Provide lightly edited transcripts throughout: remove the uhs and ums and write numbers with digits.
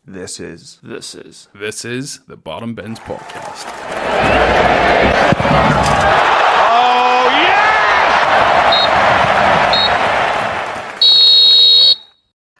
This is This is the Bottom Bins Podcast. Oh yeah!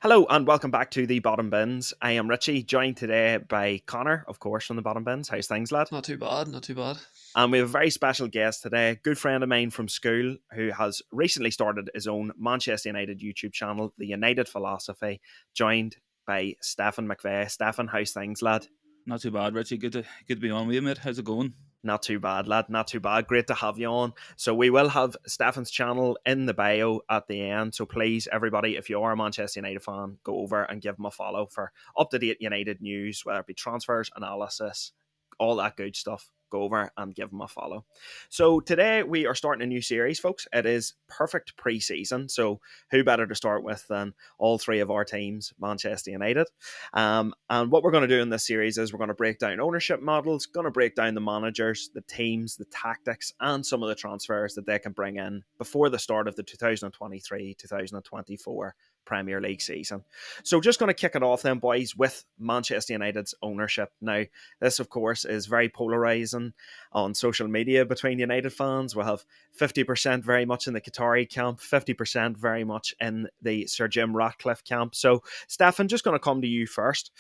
Hello and welcome back to the Bottom Bins. I am Richie, joined today by Connor, of course, from the Bottom Bins. How's things, lad? Not too bad, not too bad. And we have a very special guest today, a good friend of mine from school who has recently started his own Manchester United YouTube channel, The United Philosophy, joined by Stefan McVeigh. Stefan, how's things, lad? Not too bad, Richie. Good to be on with you, mate. How's it going? Not too bad, lad. Not too bad. Great to have you on. So we will have Stefan's channel in the bio at the end. So please, everybody, if you are a Manchester United fan, go over and give him a follow for up-to-date United news, whether it be transfers, analysis, all that good stuff. Go over and give them a follow. So today we are starting a new series, folks. It is perfect pre-season. So who better to start with than all three of our teams, Manchester United? And what we're going to do in this series is we're going to break down ownership models, going to break down the managers, the teams, the tactics, and some of the transfers that they can bring in before the start of the 2023-2024 Premier League season. So just going to kick it off then, boys, with Manchester United's ownership. Now, this, of course, is very polarising on social media between United fans. We'll have 50% very much in the Qatari camp, 50% very much in the Sir Jim Ratcliffe camp. So, Stefan, just going to come to you first.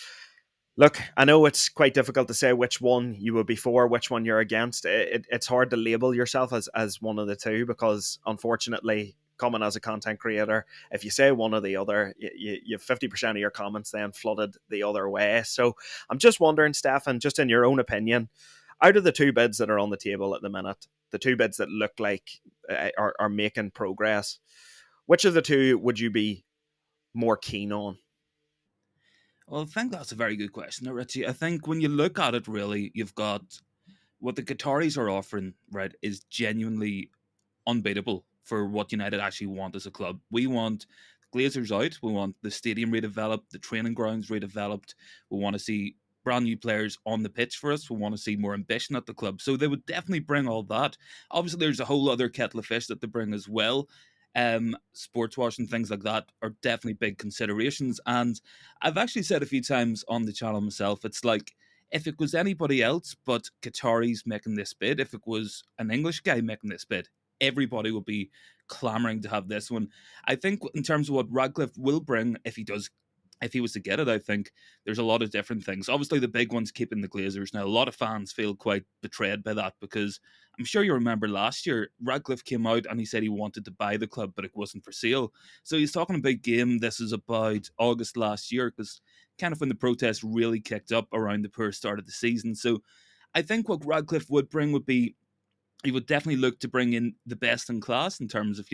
Look, I know it's quite difficult to say which one you would be for, which one you're against. It's hard to label yourself as one of the two because, unfortunately, coming as a content creator, if you say one or the other, you have 50% of your comments then flooded the other way. So I'm just wondering, Stefan, just in your own opinion, out of the two bids that are on the table at the minute, the two bids that look like are making progress, which of the two would you be more keen on? Well, I think that's a very good question, Richie. I think when you look at it, really, you've got what the Qataris are offering, right, is genuinely unbeatable for what United actually want as a club. We want Glazers out. We want the stadium redeveloped, the training grounds redeveloped. We want to see brand new players on the pitch for us. We want to see more ambition at the club. So they would definitely bring all that. Obviously, there's a whole other kettle of fish that they bring as well. Sports washing, things like that are definitely big considerations. And I've actually said a few times on the channel myself, it's like, if it was anybody else but Qataris making this bid, if it was an English guy making this bid, everybody would be clamoring to have this one. I think in terms of what Radcliffe will bring, if he was to get it, I think there's a lot of different things. Obviously, the big one's keeping the Glazers. Now, a lot of fans feel quite betrayed by that because I'm sure you remember last year, Radcliffe came out and he said he wanted to buy the club, but it wasn't for sale. So he's talking a big game. This is about August last year because kind of when the protests really kicked up around the poor start of the season. So I think what Radcliffe would bring would be he would definitely look to bring in the best in class in terms of,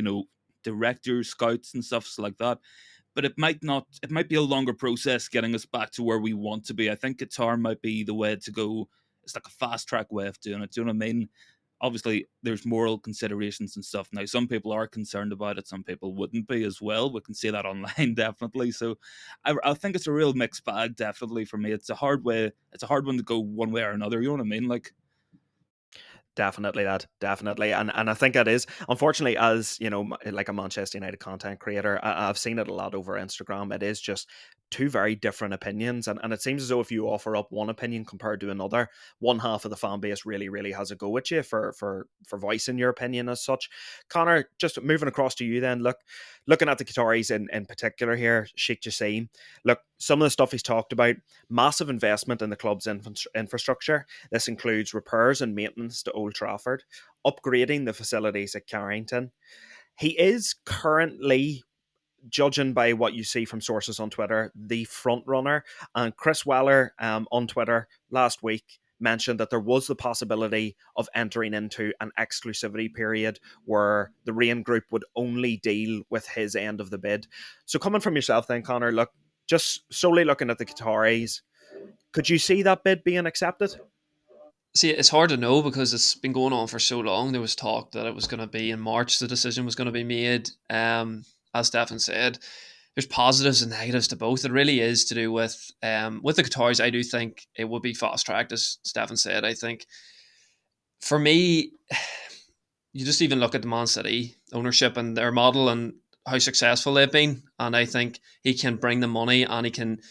directors, scouts and stuff like that. But it might not, it might be a longer process getting us back to where we want to be. I think Qatar might be the way to go. It's like a fast track way of doing it. Do you know what I mean? Obviously, there's moral considerations and stuff. Now, some people are concerned about it. Some people wouldn't be as well. We can see that online, definitely. So I think it's a real mixed bag, definitely, for me. It's a hard way. It's a hard one to go one way or another. You know what I mean? Like, Definitely that, definitely, and I think it is. Unfortunately, as you know, like a Manchester United content creator, I've seen it a lot over Instagram. It is just two very different opinions, and it seems as though if you offer up one opinion compared to another, one half of the fan base really has a go at you for voicing your opinion as such. Connor, just moving across to you then. Looking at the Qataris in particular here, Sheikh Jassim. Look, some of the stuff he's talked about, massive investment in the club's infrastructure. This includes repairs and maintenance to Old Trafford, upgrading the facilities at Carrington. He is currently, judging by what you see from sources on Twitter, the front runner. And Chris Weller on Twitter last week mentioned that there was the possibility of entering into an exclusivity period where the Rain Group would only deal with his end of the bid. So coming from yourself then, Connor, look, just solely looking at the Qataris, could you see that bid being accepted? See, it's hard to know because it's been going on for so long. There was talk that it was going to be in March, the decision was going to be made. As Stefan said, there's positives and negatives to both. It really is to do with the Qataris. I do think it would be fast tracked, as Stefan said. I think for me, you just even look at the Man City ownership and their model and how successful they've been, and I think he can bring the money and he can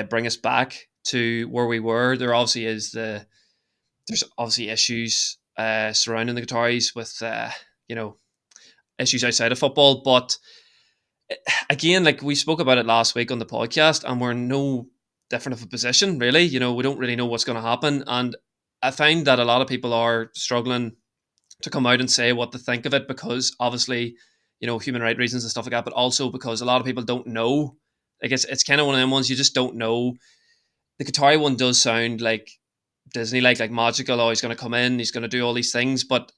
bring us back to where we were. There's obviously issues surrounding the Qataris with you know issues outside of football, but again, like we spoke about it last week on the podcast, and we're in no different of a position, really. We don't really know what's going to happen, and I find that a lot of people are struggling to come out and say what to think of it because obviously, human rights reasons and stuff like that, but also because a lot of people don't know. Like it's kind of one of them ones you just don't know. The Qatari one does sound like Disney, like magical. Oh, he's going to come in, he's going to do all these things, but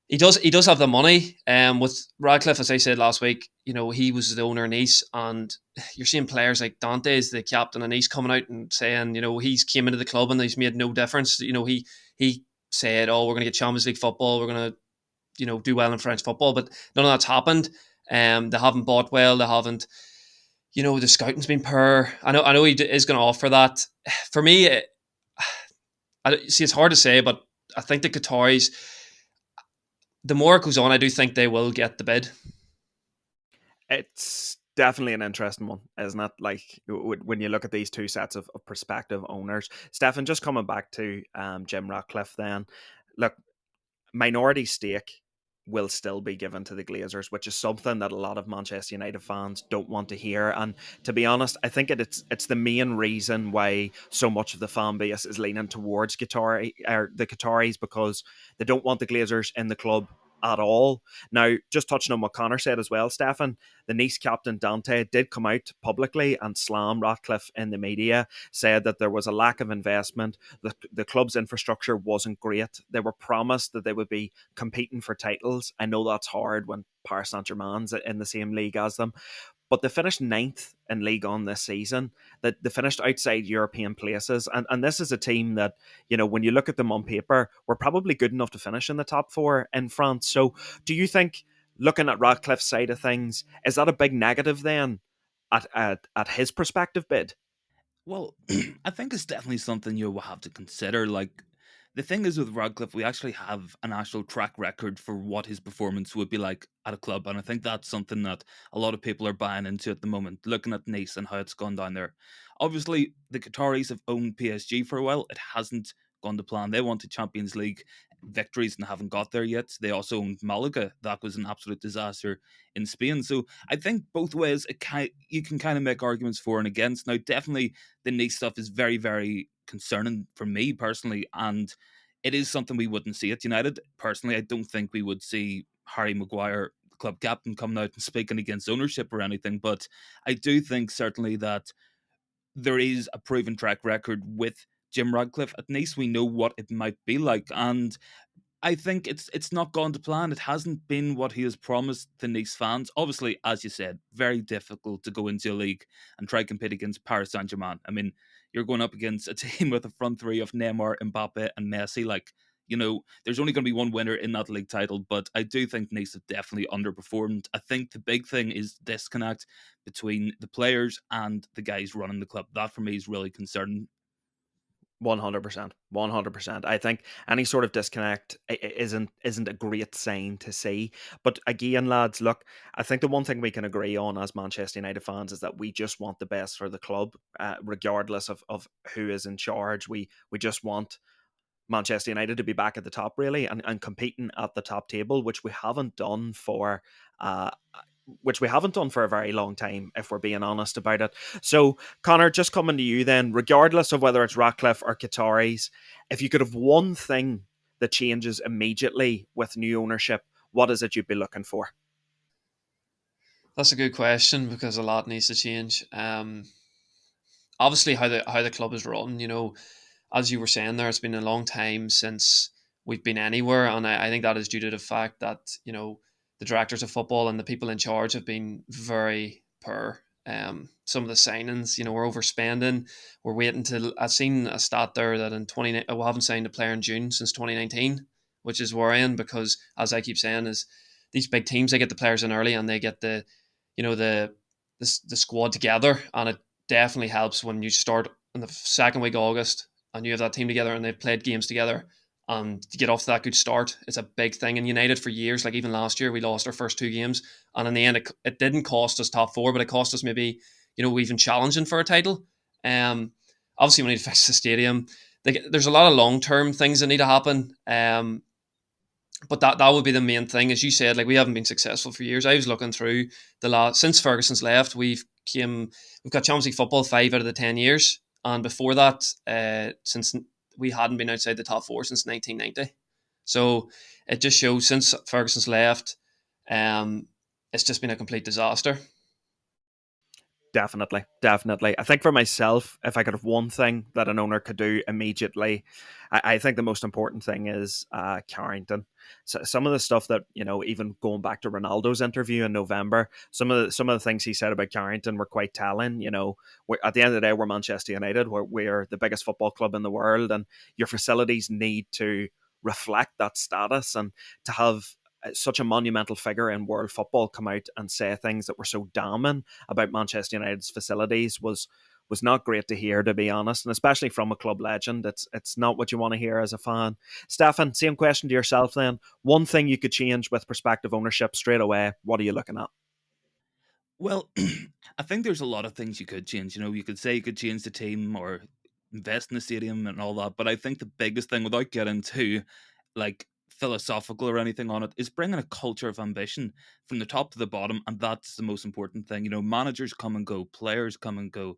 he does have the money. With Radcliffe, as I said last week, he was the owner of Nice, and you're seeing players like Dante is the captain of Nice coming out and saying, he's came into the club and he's made no difference. He said, "Oh, we're going to get Champions League football. We're going to, do well in French football," but none of that's happened. They haven't bought well. They haven't. The scouting's been poor. I know he is going to offer that. For me, see, it's hard to say, but I think the Qataris, the more it goes on, I do think they will get the bid. It's definitely an interesting one, isn't it? Like when you look at these two sets of prospective owners. Stefan, just coming back to Jim Ratcliffe then. Look, minority stake will still be given to the Glazers, which is something that a lot of Manchester United fans don't want to hear. And to be honest, I think it's the main reason why so much of the fan base is leaning towards the Qataris, because they don't want the Glazers in the club at all. Now, just touching on what Connor said as well, Stefan, the Nice captain Dante did come out publicly and slam Ratcliffe in the media, said that there was a lack of investment, the club's infrastructure wasn't great. They were promised that they would be competing for titles. I know that's hard when Paris Saint-Germain's in the same league as them, but they finished ninth in League One this season. That they finished outside European places, and this is a team that, when you look at them on paper, were probably good enough to finish in the top four in France. So, do you think, looking at Ratcliffe's side of things, is that a big negative then at his prospective bid? Well, I think it's definitely something you will have to consider. Like, the thing is with Radcliffe, we actually have an actual track record for what his performance would be like at a club. And I think that's something that a lot of people are buying into at the moment, looking at Nice and how it's gone down there. Obviously, the Qataris have owned PSG for a while. It hasn't gone to plan. They wanted Champions League victories and haven't got there yet. They also owned Malaga. That was an absolute disaster in Spain. So I think both ways you can kind of make arguments for and against. Now, definitely the Nice stuff is very, very concerning for me personally, and it is something we wouldn't see at United. Personally, I don't think we would see Harry Maguire, the club captain, coming out and speaking against ownership or anything, but I do think certainly that there is a proven track record with Jim Radcliffe at Nice. We know what it might be like, and I think it's not gone to plan. It hasn't been what he has promised the Nice fans. Obviously, as you said, very difficult to go into a league and try compete against Paris Saint-Germain. I mean, you're going up against a team with a front three of Neymar, Mbappe, and Messi. Like, there's only going to be one winner in that league title, but I do think Nice have definitely underperformed. I think the big thing is disconnect between the players and the guys running the club. That for me is really concerning. 100%. 100%. I think any sort of disconnect isn't a great sign to see. But again, lads, look, I think the one thing we can agree on as Manchester United fans is that we just want the best for the club, regardless of who is in charge. We just want Manchester United to be back at the top, really, and competing at the top table, uh, which we haven't done for a very long time, if we're being honest about it. So, Connor, just coming to you then, regardless of whether it's Ratcliffe or Qataris, if you could have one thing that changes immediately with new ownership, what is it you'd be looking for? That's a good question because a lot needs to change. Obviously, how the club is run. As you were saying there, it's been a long time since we've been anywhere, and I think that is due to the fact that the directors of football and the people in charge have been very poor. Some of the signings, we're overspending. We're waiting till I've seen a stat there that we haven't signed a player in June since 2019, which is worrying because, as I keep saying, is these big teams, they get the players in early and they get the you know the squad together, and it definitely helps when you start in the second week of August and you have that team together and they've played games together, and to get off to that good start, it's a big thing. In United for years, like even last year, we lost our first two games, and in the end, it didn't cost us top four, but it cost us maybe even challenging for a title. Obviously, we need to fix the stadium. There's a lot of long term things that need to happen. But that would be the main thing, as you said. Like, we haven't been successful for years. I was looking through the last since Ferguson's left. We've got Champions League football 5 out of the 10 years, and before that, since we hadn't been outside the top four since 1990. So it just shows since Ferguson's left, it's just been a complete disaster. Definitely, definitely. I think for myself, if I could have one thing that an owner could do immediately, I think the most important thing is Carrington. So some of the stuff that, even going back to Ronaldo's interview in November, some of the things he said about Carrington were quite telling. At the end of the day, we're Manchester United. We're the biggest football club in the world, and your facilities need to reflect that status, and to have such a monumental figure in world football come out and say things that were so damning about Manchester United's facilities was not great to hear, to be honest, and especially from a club legend. It's not what you want to hear as a fan. Stefan, same question to yourself then. One thing you could change with prospective ownership straight away, what are you looking at? Well, I think there's a lot of things you could change. You could say you could change the team or invest in the stadium and all that. But I think the biggest thing, without getting too like philosophical or anything on it, is bringing a culture of ambition from the top to the bottom, and that's the most important thing. Managers come and go, players come and go,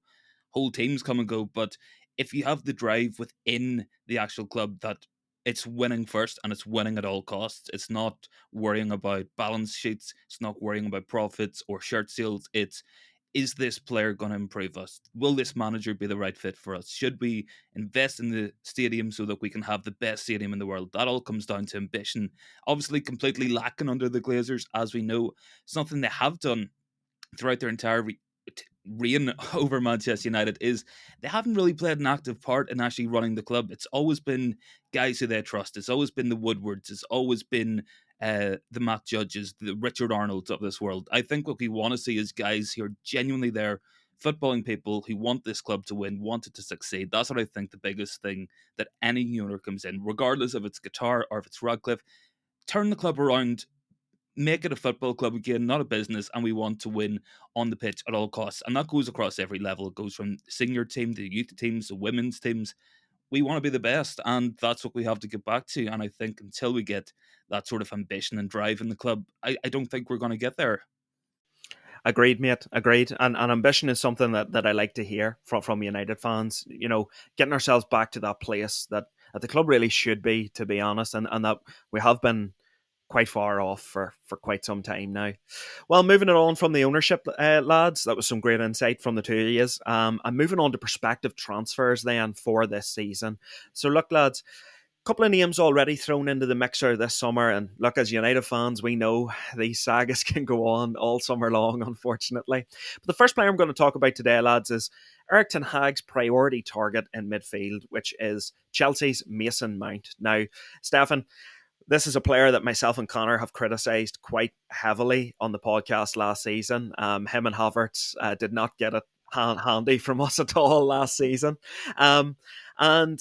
whole teams come and go, but if you have the drive within the actual club that it's winning first and it's winning at all costs, it's not worrying about balance sheets, it's not worrying about profits or shirt sales. It's, is this player going to improve us? Will this manager be the right fit for us? Should we invest in the stadium so that we can have the best stadium in the world? That all comes down to ambition. Obviously, completely lacking under the Glazers, as we know. Something they have done throughout their entire reign over Manchester United is they haven't really played an active part in actually running the club. It's always been guys who they trust. It's always been the Woodwards. It's always been the Matt Judges, the Richard Arnolds of this world. I think what we want to see is guys who are genuinely there, footballing people who want this club to win, want it to succeed. That's what I think the biggest thing that any owner comes in, regardless of it's Qatar or if it's Radcliffe, turn the club around, make it a football club again, not a business, and we want to win on the pitch at all costs. And that goes across every level. It goes from senior team to youth teams to women's teams. We want to be the best, and that's what we have to get back to. And I think until we get that sort of ambition and drive in the club, I don't think we're going to get there. Agreed, mate. Agreed. And ambition is something that I like to hear from United fans. Getting ourselves back to that place that the club really should be, to be honest, and that we have been quite far off for quite some time now. Well, moving it on from the ownership, lads, that was some great insight from the two of you. I'm moving on to prospective transfers then for this season. So look, lads, couple of names already thrown into the mixer this summer, and look, as United fans, we know these sagas can go on all summer long, unfortunately. But the first player I'm going to talk about today, lads, is Eric Ten Hag's priority target in midfield, which is Chelsea's Mason Mount. Now, Stefan, this is a player that myself and Connor have criticised quite heavily on the podcast last season. Him and Havertz did not get it handy from us at all last season. And,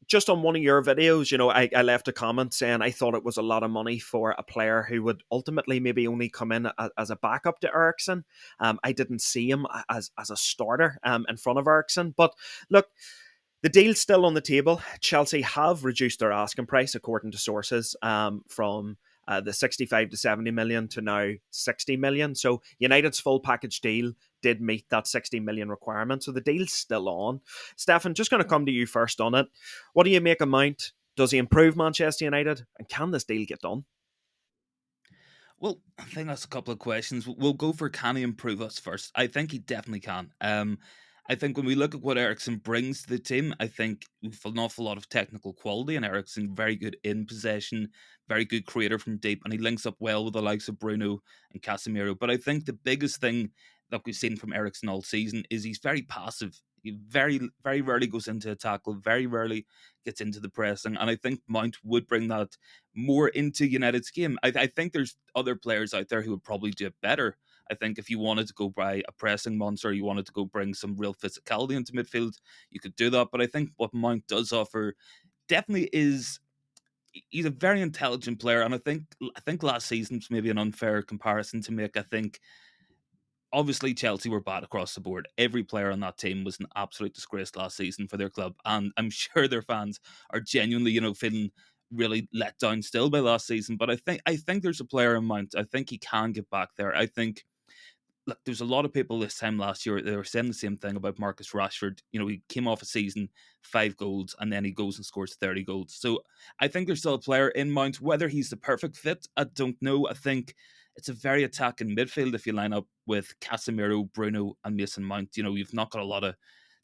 just on one of your videos, I left a comment saying I thought it was a lot of money for a player who would ultimately maybe only come in as a backup to Eriksen. I didn't see him as a starter in front of Eriksen. But look, the deal's still on the table. Chelsea have reduced their asking price, according to sources, from the 65 to 70 million to now 60 million. So United's full package deal did meet that 60 million requirement. So the deal's still on. Stefan, just going to come to you first on it. What do you make of Mount? Does he improve Manchester United? And can this deal get done? Well, I think that's a couple of questions. We'll go for, can he improve us first? I think he definitely can. I think when we look at what Eriksen brings to the team, I think we've an awful lot of technical quality, and Eriksen very good in possession, very good creator from deep, and he links up well with the likes of Bruno and Casemiro. But I think the biggest thing that we've seen from Eriksen all season is he's very passive. He very, very rarely goes into a tackle, very rarely gets into the pressing, and I think Mount would bring that more into United's game. I think there's other players out there who would probably do it better. I think if you wanted to go buy a pressing monster, you wanted to go bring some real physicality into midfield, you could do that. But I think what Mount does offer definitely is, he's a very intelligent player, and I think last season's maybe an unfair comparison to make. I think obviously Chelsea were bad across the board. Every player on that team was an absolute disgrace last season for their club, and I'm sure their fans are genuinely, feeling really let down still by last season. But I think there's a player in Mount. I think he can get back there. I think, look, there's a lot of people this time last year, they were saying the same thing about Marcus Rashford. He came off a season, 5 goals, and then he goes and scores 30 goals. So I think there's still a player in Mount. Whether he's the perfect fit, I don't know. I think it's a very attacking midfield if you line up with Casemiro, Bruno, and Mason Mount. You've not got a lot of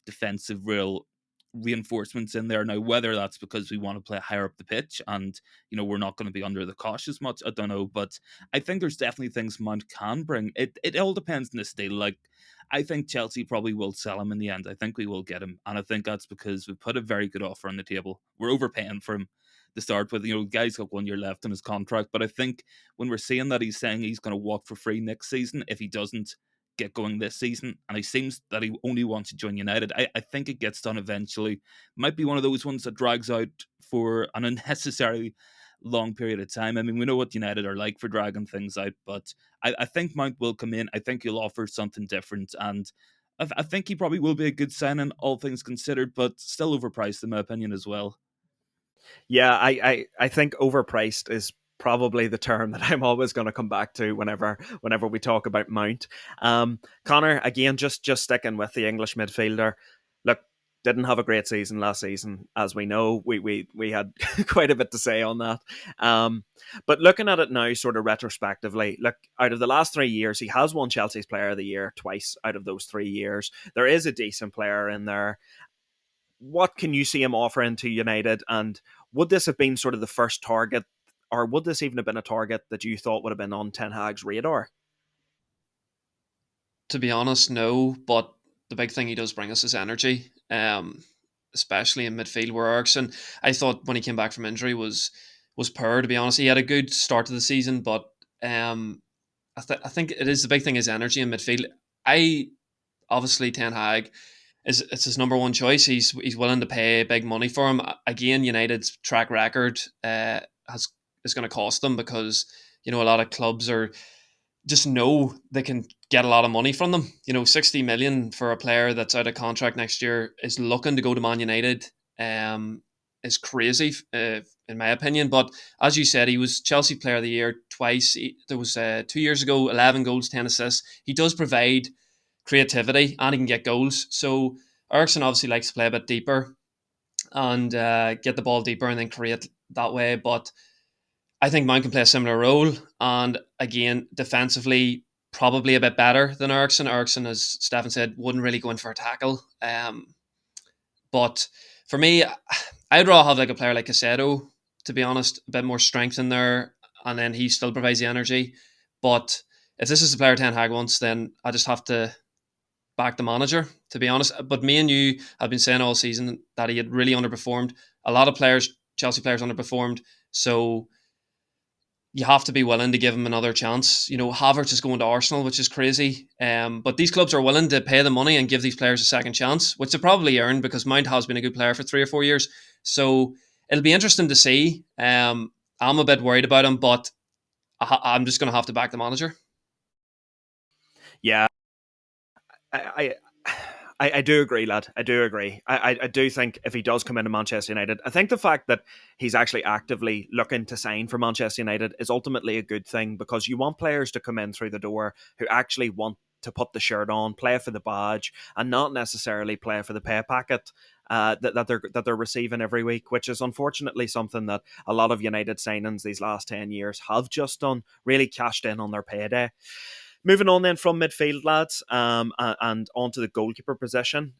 defensive real reinforcements in there now. Whether that's because we want to play higher up the pitch and we're not going to be under the cosh as much, I don't know. But I think there's definitely things Mount can bring. It all depends on this deal. Like, I think Chelsea probably will sell him in the end. I think we will get him, and I think that's because we put a very good offer on the table. We're overpaying for him to start with. Guy's got 1 year left on his contract, but I think when we're seeing that he's saying he's going to walk for free next season if he doesn't get going this season, and he seems that he only wants to join United, I think it gets done eventually. Might be one of those ones that drags out for an unnecessarily long period of time. I mean, we know what United are like for dragging things out, but I think Mount will come in. I think he'll offer something different, and I think he probably will be a good signing, all things considered, but still overpriced in my opinion as well. Yeah, I think overpriced is probably the term that I'm always going to come back to whenever we talk about Mount. Connor, again, just sticking with the English midfielder. Look, didn't have a great season last season, as we know. We had quite a bit to say on that. But looking at it now, sort of retrospectively, look, out of the last 3 years, he has won Chelsea's Player of the Year twice out of those 3 years. There is a decent player in there. What can you see him offering to United? And would this have been sort of the first target, or would this even have been a target that you thought would have been on Ten Hag's radar? To be honest, no. But the big thing he does bring us is energy, especially in midfield. Where Ericsson, I thought when he came back from injury was poor. To be honest, he had a good start to the season, but I think it is the big thing is energy in midfield. I obviously Ten Hag it's his number one choice. He's willing to pay big money for him. Again, United's track record has is going to cost them because a lot of clubs are just know they can get a lot of money from them. 60 million for a player that's out of contract next year is looking to go to Man United. Is crazy, in my opinion. But as you said, he was Chelsea Player of the Year twice. There was 2 years ago, 11 goals, 10 assists. He does provide creativity and he can get goals. So Ericsson obviously likes to play a bit deeper and get the ball deeper and then create that way. But I think Mount can play a similar role. And again, defensively, probably a bit better than Ericsson. Ericsson, as Stefan said, wouldn't really go in for a tackle. But for me, I'd rather have like a player like Casado, to be honest, a bit more strength in there, and then he still provides the energy. But if this is the player Ten Hag wants, then I just have to back the manager, to be honest. But me and you have been saying all season that he had really underperformed. A lot of players, Chelsea players, underperformed. So you have to be willing to give him another chance. Havertz is going to Arsenal, which is crazy. But these clubs are willing to pay the money and give these players a second chance, which they probably earned because Mount has been a good player for 3 or 4 years. So it'll be interesting to see. I'm a bit worried about him, but I'm just going to have to back the manager. Yeah, I I do agree, lad. I do agree. I do think if he does come into Manchester United, I think the fact that he's actually actively looking to sign for Manchester United is ultimately a good thing, because you want players to come in through the door who actually want to put the shirt on, play for the badge, and not necessarily play for the pay packet that they're receiving every week, which is unfortunately something that a lot of United signings these last 10 years have just done, really cashed in on their payday. Moving on then from midfield, lads, and onto the goalkeeper position.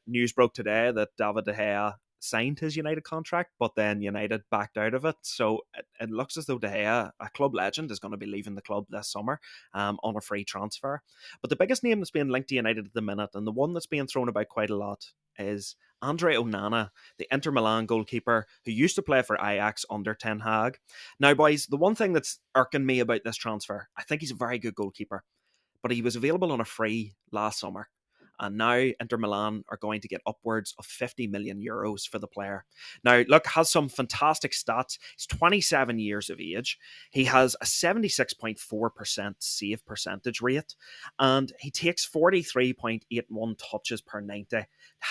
News broke today that David De Gea signed his United contract, but then United backed out of it. So it looks as though De Gea, a club legend, is going to be leaving the club this summer on a free transfer. But the biggest name that's being linked to United at the minute, and the one that's being thrown about quite a lot, is Andre Onana, the Inter Milan goalkeeper who used to play for Ajax under Ten Hag. Now, boys, the one thing that's irking me about this transfer, I think he's a very good goalkeeper, but he was available on a free last summer. and now Inter Milan are going to get upwards of 50 million euros for the player. Now, look, has some fantastic stats. He's 27 years of age. He has a 76.4% save percentage rate, and he takes 43.81 touches per 90,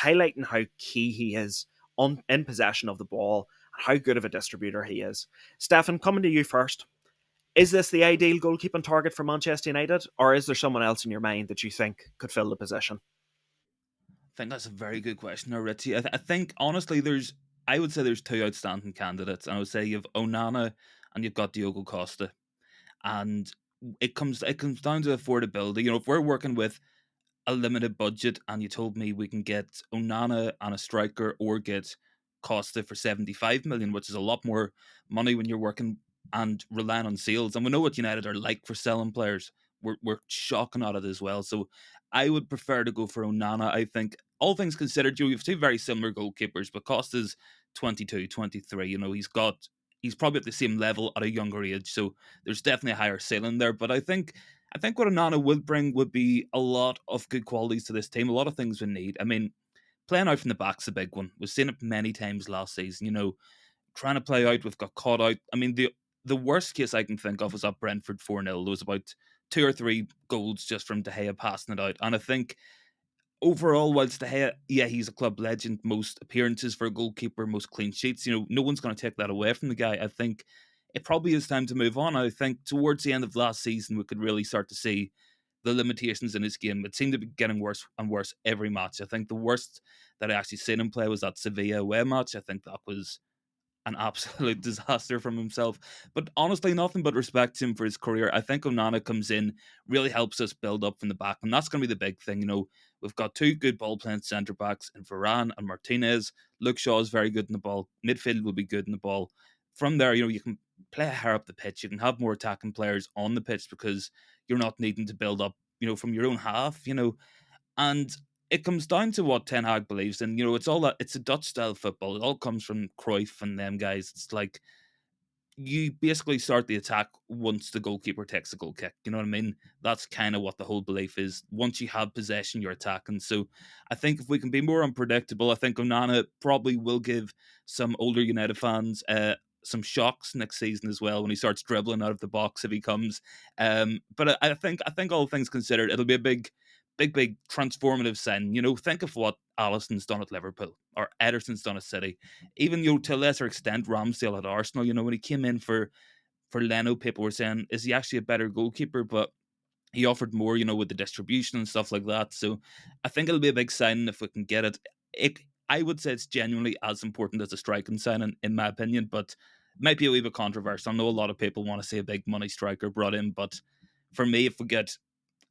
highlighting how key he is in possession of the ball and how good of a distributor he is. Stefan, coming to you first. Is this the ideal goalkeeping target for Manchester United, or is there someone else in your mind that you think could fill the position? I think that's a very good question, Richie. I think honestly, I would say there's two outstanding candidates, and I would say you've Onana and you've got Diogo Costa, and it comes down to affordability. You know, if we're working with a limited budget and you told me we can get Onana and a striker or get Costa for 75 million, which is a lot more money when you're working and relying on sales. And we know what United are like for selling players. We're shocking at it as well. So I would prefer to go for Onana. I think all things considered, you have two very similar goalkeepers, but Costa's 22, 23. You know, he's probably at the same level at a younger age. So there's definitely a higher ceiling there. But I think what Onana would bring would be a lot of good qualities to this team, a lot of things we need. I mean, playing out from the back's a big one. We've seen it many times last season. You know, trying to play out, we've got caught out. I mean, the worst case I can think of was at Brentford 4-0. There was about 2 or 3 goals just from De Gea passing it out. And I think overall, whilst De Gea, yeah, he's a club legend, most appearances for a goalkeeper, most clean sheets, you know, no one's going to take that away from the guy. I think it probably is time to move on. I think towards the end of last season, we could really start to see the limitations in his game. It seemed to be getting worse and worse every match. I think the worst that I actually seen him play was that Sevilla away match. I think that was an absolute disaster from himself. But honestly, nothing but respect to him for his career. I think Onana comes in, really helps us build up from the back, and that's going to be the big thing. You know, we've got two good ball playing centre backs in Varane and Martinez. Luke Shaw is very good in the ball. Midfield will be good in the ball. From there, you know, you can play higher up the pitch. You can have more attacking players on the pitch because you're not needing to build up, you know, from your own half, you know. And it comes down to what Ten Hag believes in. You know, it's a Dutch style football. It all comes from Cruyff and them guys. It's like you basically start the attack once the goalkeeper takes a goal kick. You know what I mean? That's kind of what the whole belief is. Once you have possession, you're attacking. So I think if we can be more unpredictable, I think Onana probably will give some older United fans some shocks next season as well when he starts dribbling out of the box if he comes. But I think all things considered, it'll be a big transformative sign. You know, think of what Alisson's done at Liverpool or Ederson's done at City. Even, you know, to a lesser extent, Ramsdale at Arsenal. You know, when he came in for Leno, people were saying, is he actually a better goalkeeper? But he offered more, you know, with the distribution and stuff like that. So I think it'll be a big sign if we can get it. I would say it's genuinely as important as a striking signing, in my opinion, but it might be a wee bit controversial. I know a lot of people want to see a big money striker brought in, but for me, if we get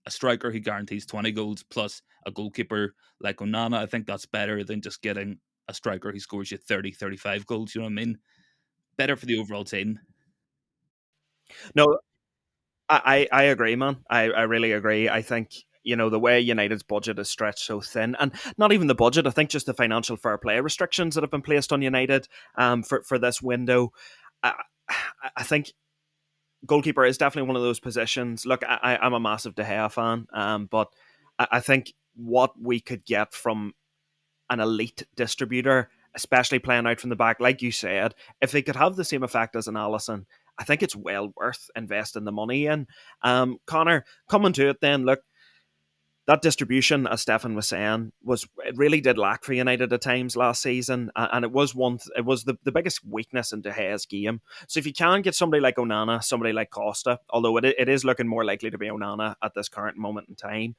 a striker who guarantees 20 goals plus a goalkeeper like Onana, I think that's better than just getting a striker who scores you 30, 35 goals. You know what I mean? Better for the overall team. No, I agree, man. I really agree. I think, you know, the way United's budget is stretched so thin, and not even the budget, I think just the financial fair play restrictions that have been placed on United for this window. I, I think goalkeeper is definitely one of those positions. Look, I'm a massive De Gea fan, but I think what we could get from an elite distributor, especially playing out from the back, like you said, if they could have the same effect as an Alisson, I think it's well worth investing the money in. Connor, coming to it then, look, that distribution, as Stefan was saying, it really did lack for United at times last season, and it was the biggest weakness in De Gea's game. So if you can get somebody like Onana, somebody like Costa, although it is looking more likely to be Onana at this current moment in time,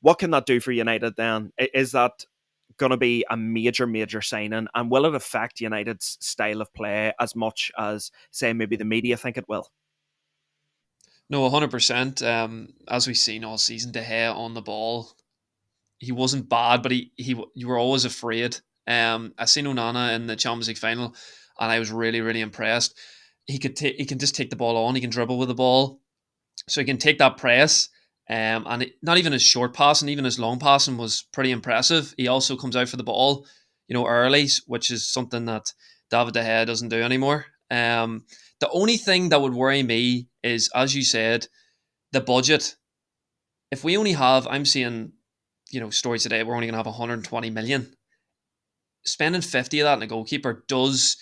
what can that do for United then? Is that going to be a major signing, and will it affect United's style of play as much as, say, maybe the media think it will? No, 100%. As we've seen all season, De Gea on the ball, he wasn't bad, but you were always afraid. I seen Onana in the Champions League final, and I was really impressed. He can just take the ball on. He can dribble with the ball, so he can take that press. Not even his short passing, even his long passing was pretty impressive. He also comes out for the ball, you know, early, which is something that David De Gea doesn't do anymore. The only thing that would worry me is, as you said, the budget. If we only have, I'm seeing stories today, we're only going to have 120 million. Spending 50 of that in a goalkeeper does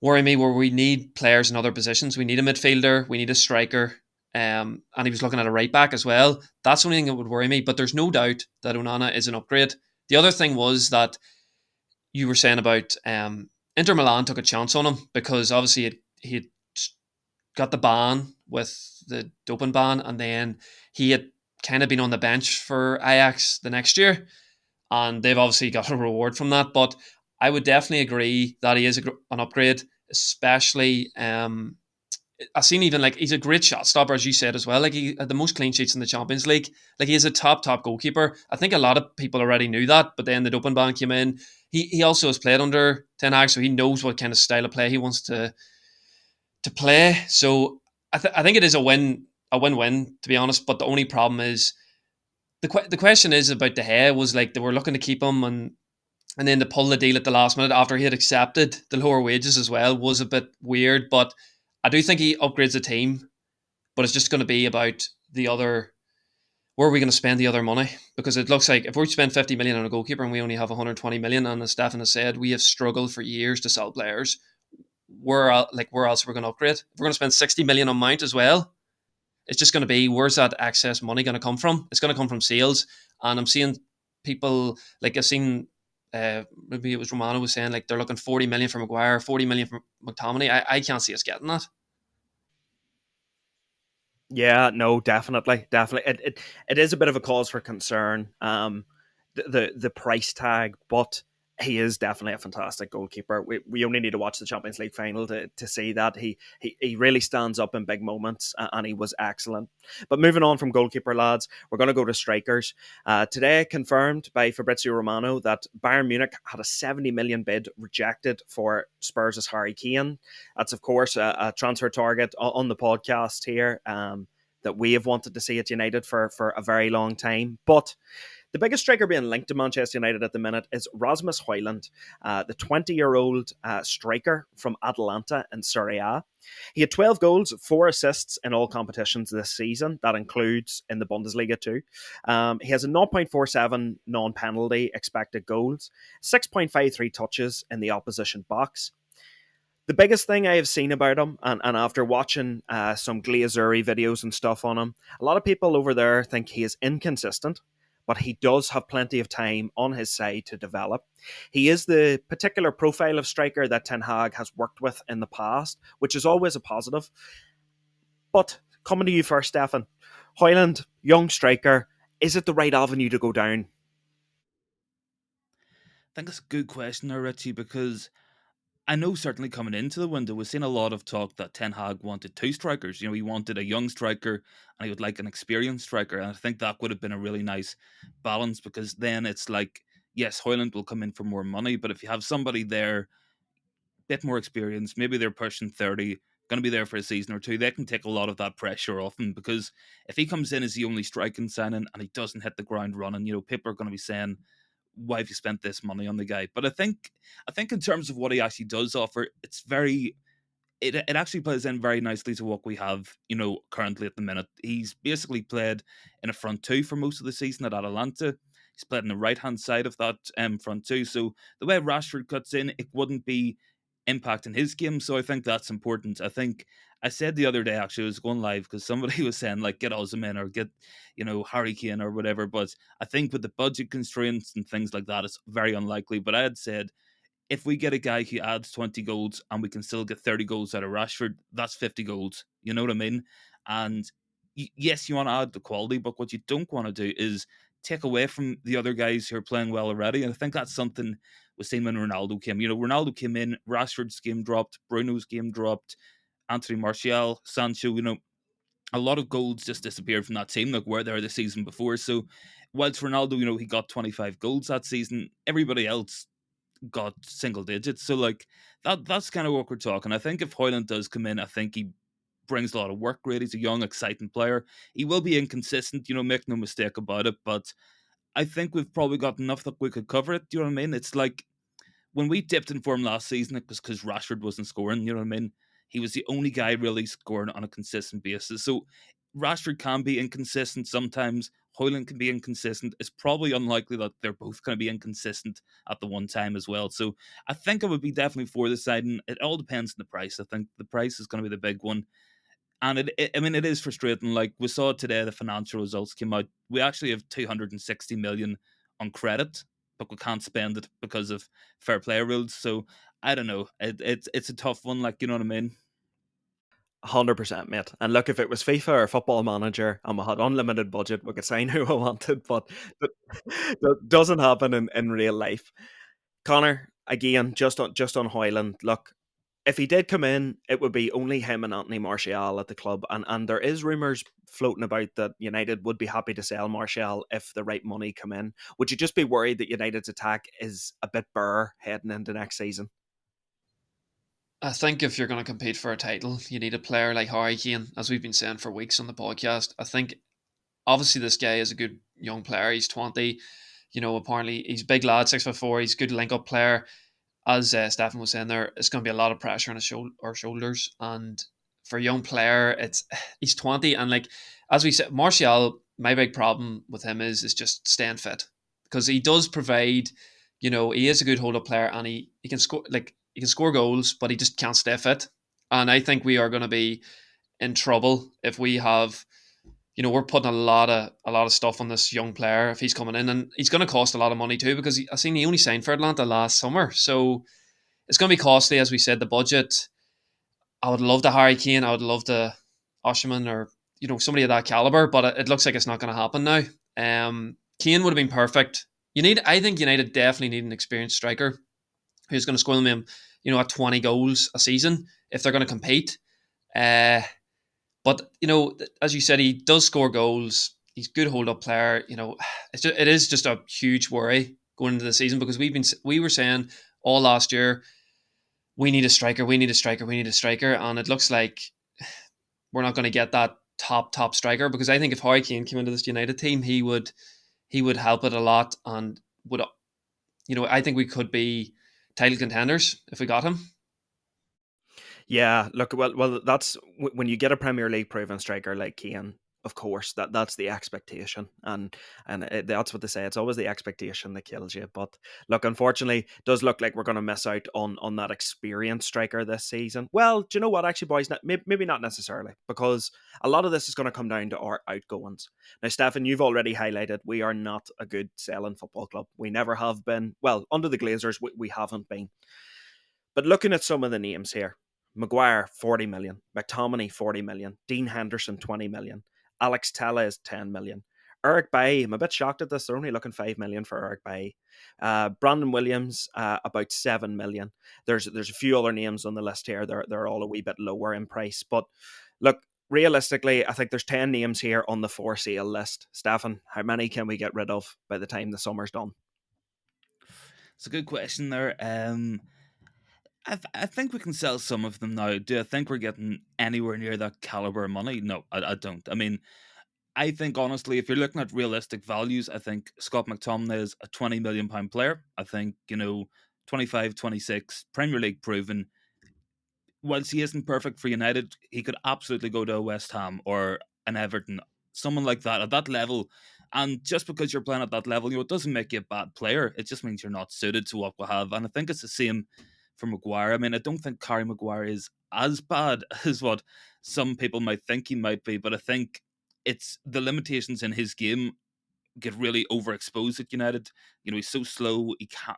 worry me, where we need players in other positions. We need a midfielder, we need a striker, and he was looking at a right back as well. That's the only thing that would worry me, but there's no doubt that Onana is an upgrade. The other thing was that you were saying about Inter Milan took a chance on him because obviously he had got the ban with the doping ban, and then he had kind of been on the bench for Ajax the next year, and they've obviously got a reward from that. But I would definitely agree that he is an upgrade, especially. I've seen even like he's a great shot stopper, as you said as well. Like he had the most clean sheets in the Champions League. Like he is a top goalkeeper. I think a lot of people already knew that, but then the doping ban came in. He also has played under Ten Hag, so he knows what kind of style of play he wants to play. So I think it is a win-win, to be honest. But the only problem is the question is about De Gea. Was like they were looking to keep him, and then to pull the deal at the last minute after he had accepted the lower wages as well was a bit weird. But I do think he upgrades the team, but it's just going to be about the other. Where are we going to spend the other money? Because it looks like if we spend 50 million on a goalkeeper and we only have 120 million, and as Stefan has said, we have struggled for years to sell players. Where else are we going to upgrade? If we're going to spend 60 million on Mount as well, it's just going to be, where's that excess money going to come from? It's going to come from sales. And I'm seeing people, like I've seen, maybe it was Romano was saying, like they're looking 40 million for Maguire, 40 million for McTominay. I can't see us getting that. Yeah, no, definitely, definitely. It is a bit of a cause for concern. The price tag, but he is definitely a fantastic goalkeeper. We only need to watch the Champions League final to see that he really stands up in big moments, and he was excellent. But moving on from goalkeeper, lads, we're going to go to strikers. Today, confirmed by Fabrizio Romano that Bayern Munich had a 70 million bid rejected for Spurs' Harry Kane. That's of course a transfer target on the podcast here. That we have wanted to see at United for a very long time, but the biggest striker being linked to Manchester United at the minute is Rasmus Højlund, the 20-year-old striker from Atalanta in Serie A. He had 12 goals, 4 assists in all competitions this season. That includes in the Bundesliga too. He has a 0.47 non-penalty expected goals, 6.53 touches in the opposition box. The biggest thing I have seen about him, and after watching some Glazuri videos and stuff on him, a lot of people over there think he is inconsistent, but he does have plenty of time on his side to develop. He is the particular profile of striker that Ten Hag has worked with in the past, which is always a positive. But coming to you first, Stefan. Højlund, young striker, is it the right avenue to go down? I think that's a good question there, Richie, because I know certainly coming into the window, we've seen a lot of talk that Ten Hag wanted 2 strikers. He wanted a young striker and he would like an experienced striker. And I think that would have been a really nice balance, because then it's like, yes, Højlund will come in for more money, but if you have somebody there, bit more experience, maybe they're pushing 30, going to be there for a season or two, they can take a lot of that pressure off him. Because if he comes in as the only striking signing and he doesn't hit the ground running, people are going to be saying, why have you spent this money on the guy? But I think in terms of what he actually does offer, it's very it actually plays in very nicely to what we have, currently at the minute. He's basically played in a front two for most of the season at Atalanta. He's played on the right hand side of that front two. So the way Rashford cuts in, it wouldn't be impacting his game. So I think that's important. I think I said the other day, actually, I was going live because somebody was saying, like, get Osimhen or get, Harry Kane or whatever. But I think with the budget constraints and things like that, it's very unlikely. But I had said, if we get a guy who adds 20 goals and we can still get 30 goals out of Rashford, that's 50 goals. You know what I mean? And yes, you want to add the quality, but what you don't want to do is take away from the other guys who are playing well already. And I think that's something we've seen when Ronaldo came. Ronaldo came in, Rashford's game dropped, Bruno's game dropped, Anthony Martial, Sancho, a lot of goals just disappeared from that team, like were there the season before. So whilst Ronaldo, he got 25 goals that season, everybody else got single digits. So like that's kind of what we're talking. I think if Højlund does come in, I think he brings a lot of work rate. He's a young, exciting player. He will be inconsistent, make no mistake about it, but I think we've probably got enough that we could cover it. Do you know what I mean? It's like when we dipped in form last season, it was because Rashford wasn't scoring. You know what I mean? He was the only guy really scoring on a consistent basis. So Rashford can be inconsistent sometimes. Hoyland can be inconsistent. It's probably unlikely that they're both going to be inconsistent at the one time as well. So I think I would be definitely for the signing. It all depends on the price. I think the price is going to be the big one. And I mean, it is frustrating. Like we saw today, the financial results came out. We actually have 260 million on credit, but we can't spend it because of fair play rules. So I don't know. It's a tough one. Like, you know what I mean? 100%, mate. And look, if it was FIFA or Football Manager and we had unlimited budget, we could sign who we wanted, but that doesn't happen in real life. Connor, again, just on Hoyland, look, if he did come in, it would be only him and Anthony Martial at the club. And there is rumours floating about that United would be happy to sell Martial if the right money come in. Would you just be worried that United's attack is a bit bare heading into next season? I think if you're going to compete for a title, you need a player like Harry Kane, as we've been saying for weeks on the podcast. I think obviously this guy is a good young player. He's 20. Apparently he's a big lad, 6'4". He's a good link up player. As Stefan was saying there, it's going to be a lot of pressure on our shoulders. And for a young player, he's 20. And like, as we said, Martial, my big problem with him is just staying fit. Because he does provide, he is a good hold up player and he can score, like, he can score goals, but he just can't stay fit. And I think we are going to be in trouble if we have, we're putting a lot of stuff on this young player if he's coming in, and he's going to cost a lot of money too because I seen he only signed for Atlanta last summer, so it's going to be costly. As we said, the budget. I would love to Harry Kane. I would love to Osherman or somebody of that caliber, but it looks like it's not going to happen now. Kane would have been perfect. I think United definitely need an experienced striker who's going to score them, at 20 goals a season if they're going to compete. But as you said, he does score goals. He's a good hold-up player. It is just a huge worry going into the season because we were saying all last year we need a striker, we need a striker, we need a striker, and it looks like we're not going to get that top striker because I think if Harry Kane came into this United team, he would help it a lot and would I think we could be title contenders if we got him. Yeah, look, well, that's when you get a Premier League proven striker like Kane. Of course, that's the expectation, and that's what they say. It's always the expectation that kills you. But look, unfortunately, it does look like we're going to miss out on that experienced striker this season. Well, do you know what? Actually, boys, maybe not necessarily, because a lot of this is going to come down to our outgoings. Now, Stefan, you've already highlighted we are not a good selling football club. We never have been. Well, under the Glazers, we haven't been. But looking at some of the names here. Maguire, 40 million. McTominay, 40 million. Dean Henderson, 20 million. Alex Telles, 10 million. Eric Bailly, I'm a bit shocked at this. They're only looking 5 million for Eric Bailly. Brandon Williams, about 7 million. There's a few other names on the list here. They're all a wee bit lower in price. But look, realistically, I think there's 10 names here on the for sale list. Stefan, how many can we get rid of by the time the summer's done? It's a good question there. I think we can sell some of them now. Do I think we're getting anywhere near that caliber of money? No, I don't. I mean, I think honestly, if you're looking at realistic values, I think Scott McTominay is a £20 million player. I think, 25, 26, Premier League proven. Whilst he isn't perfect for United, he could absolutely go to a West Ham or an Everton, someone like that at that level. And just because you're playing at that level, it doesn't make you a bad player. It just means you're not suited to what we have. And I think it's the same for Maguire. I mean, I don't think Harry Maguire is as bad as what some people might think he might be, but I think it's the limitations in his game get really overexposed at United. He's so slow.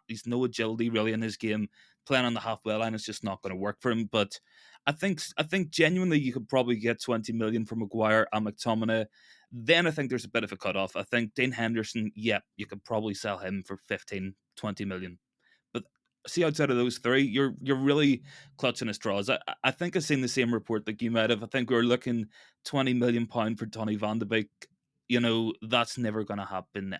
He's no agility really in his game. Playing on the halfway line is just not going to work for him. But I think genuinely you could probably get 20 million for Maguire and McTominay. Then I think there's a bit of a cutoff. I think Dean Henderson, yeah, you could probably sell him for 15, 20 million. But see, outside of those three, you're really clutching at straws. I think I've seen the same report that you might have. I think we were looking £20 million for Donny van de Beek. That's never going to happen.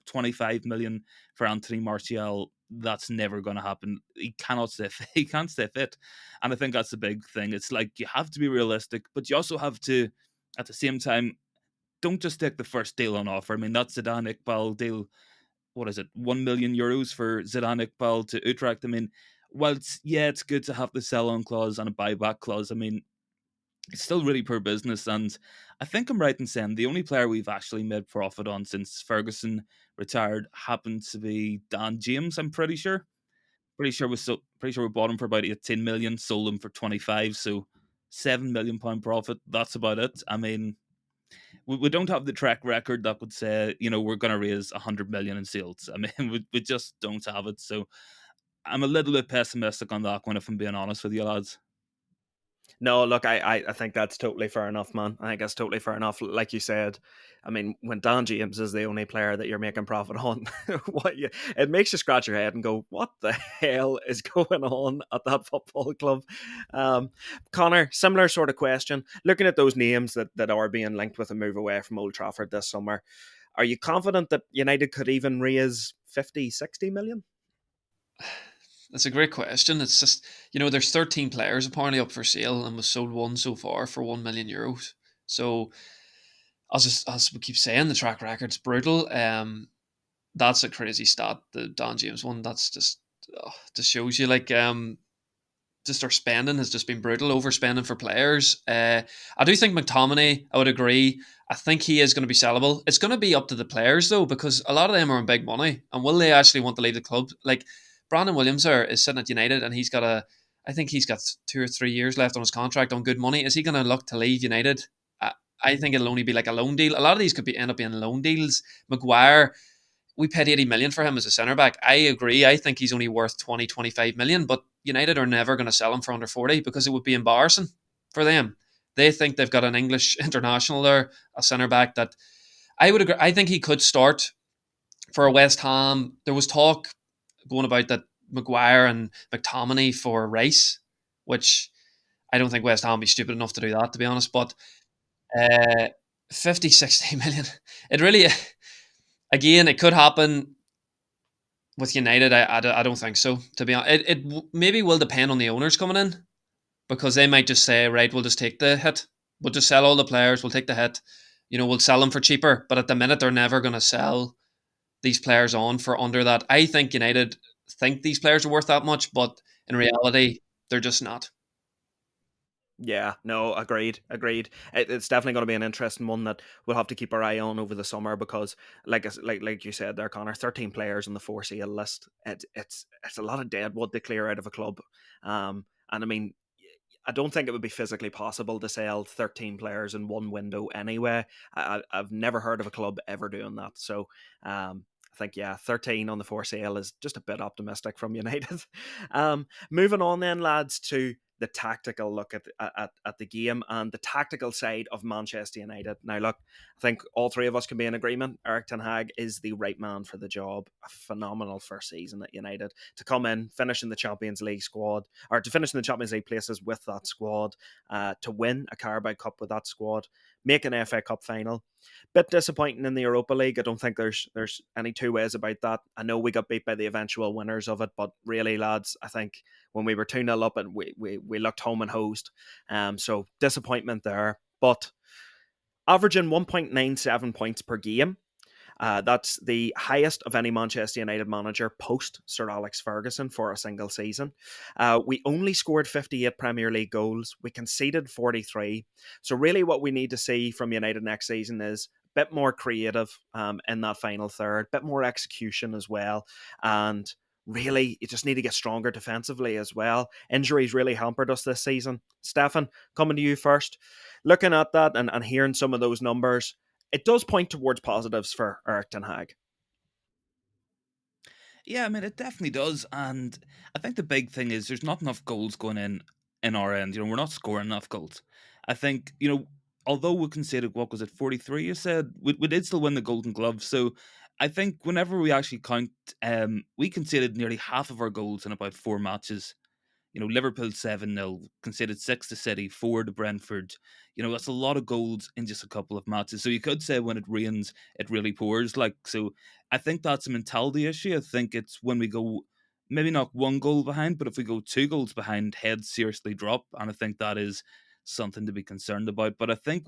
25 million for Anthony Martial. That's never going to happen. He cannot stay fit. He can't stay fit. And I think that's the big thing. It's like you have to be realistic, but you also have to, at the same time, don't just take the first deal on offer. I mean, that Zidane Iqbal deal, what is it, €1 million for Zidane Iqbal to Utrecht. I mean, it's good to have the sell-on clause and a buyback clause. I mean, it's still really poor business. And I think I'm right in saying the only player we've actually made profit on since Ferguson retired happened to be Dan James. I'm pretty sure. Pretty sure we bought him for about 18 million, sold him for 25. So £7 million profit. That's about it. I mean, we don't have the track record that would say we're going to raise 100 million in sales. I mean, we just don't have it. So I'm a little bit pessimistic on that one, if I'm being honest with you, lads. No, look, I think that's totally fair enough, man. I think that's totally fair enough. Like you said, I mean, when Dan James is the only player that you're making profit on, it makes you scratch your head and go, "What the hell is going on at that football club?" Um, Connor, similar sort of question. Looking at those names that are being linked with a move away from Old Trafford this summer, are you confident that United could even raise 50, 60 million? That's a great question. It's just, there's 13 players apparently up for sale, and we've sold one so far for €1 million. So, as we keep saying, the track record's brutal. That's a crazy stat, the Don James one. That's just shows you, like, just our spending has just been brutal, overspending for players. I do think McTominay, I would agree. I think he is going to be sellable. It's going to be up to the players though, because a lot of them are on big money, and will they actually want to leave the club? Like Brandon Williams there is sitting at United, and I think he's got 2 or 3 years left on his contract on good money. Is he going to look to leave United? I think it'll only be like a loan deal. A lot of these could end up being loan deals. Maguire, we paid 80 million for him as a centre back. I agree. I think he's only worth 20, 25 million, but United are never going to sell him for under 40 because it would be embarrassing for them. They think they've got an English international there, a centre back that I would agree. I think he could start for West Ham. There was talk going about that Maguire and McTominay for Rice, which I don't think West Ham would be stupid enough to do that, to be honest. But uh, 50, 60 million, it really, again, it could happen with United. I don't think so. To be honest, it maybe will depend on the owners coming in, because they might just say, right, we'll just take the hit. We'll just sell all the players. We'll take the hit. We'll sell them for cheaper. But at the minute, they're never going to sell these players on for under that. I think United think these players are worth that much, but in reality, they're just not. Yeah, no, agreed, agreed. It's definitely going to be an interesting one that we'll have to keep our eye on over the summer because, like you said there, Connor, 13 players on the for sale list. It's a lot of dead wood to clear out of a club. And I mean, I don't think it would be physically possible to sell 13 players in one window anyway. I've never heard of a club ever doing that. So, I think, yeah, 13 on the for sale is just a bit optimistic from United. Moving on then, lads, to the tactical look at the game and the tactical side of Manchester United. Now, look, I think all three of us can be in agreement. Eric Ten Hag is the right man for the job. A phenomenal first season at United. To come in, finish in the Champions League squad, or to finish in the Champions League places with that squad, to win a Carabao Cup with that squad, make an FA Cup final. Bit disappointing in the Europa League. I don't think there's any two ways about that. I know we got beat by the eventual winners of it, but really, lads, I think when we were 2-0 up and we looked home and hosed. So disappointment there. But averaging 1.97 points per game, that's the highest of any Manchester United manager post Sir Alex Ferguson for a single season. We only scored 58 Premier League goals. We conceded 43. So really what we need to see from United next season is a bit more creative in that final third, a bit more execution as well. And really, you just need to get stronger defensively as well. Injuries really hampered us this season. Stefan, coming to you first. Looking at that and hearing some of those numbers, it does point towards positives for Eric Ten Hag. Yeah, I mean, it definitely does. And I think the big thing is there's not enough goals going in our end. We're not scoring enough goals. I think, although we conceded, what was it, 43, you said, we did still win the Golden Glove. So I think whenever we actually count, we conceded nearly half of our goals in about 4 matches. Liverpool 7-0, conceded 6 to City, 4 to Brentford. That's a lot of goals in just a couple of matches. So you could say when it rains, it really pours. So I think that's a mentality issue. I think it's when we go maybe not one goal behind, but if we go 2 goals behind, heads seriously drop. And I think that is something to be concerned about. But I think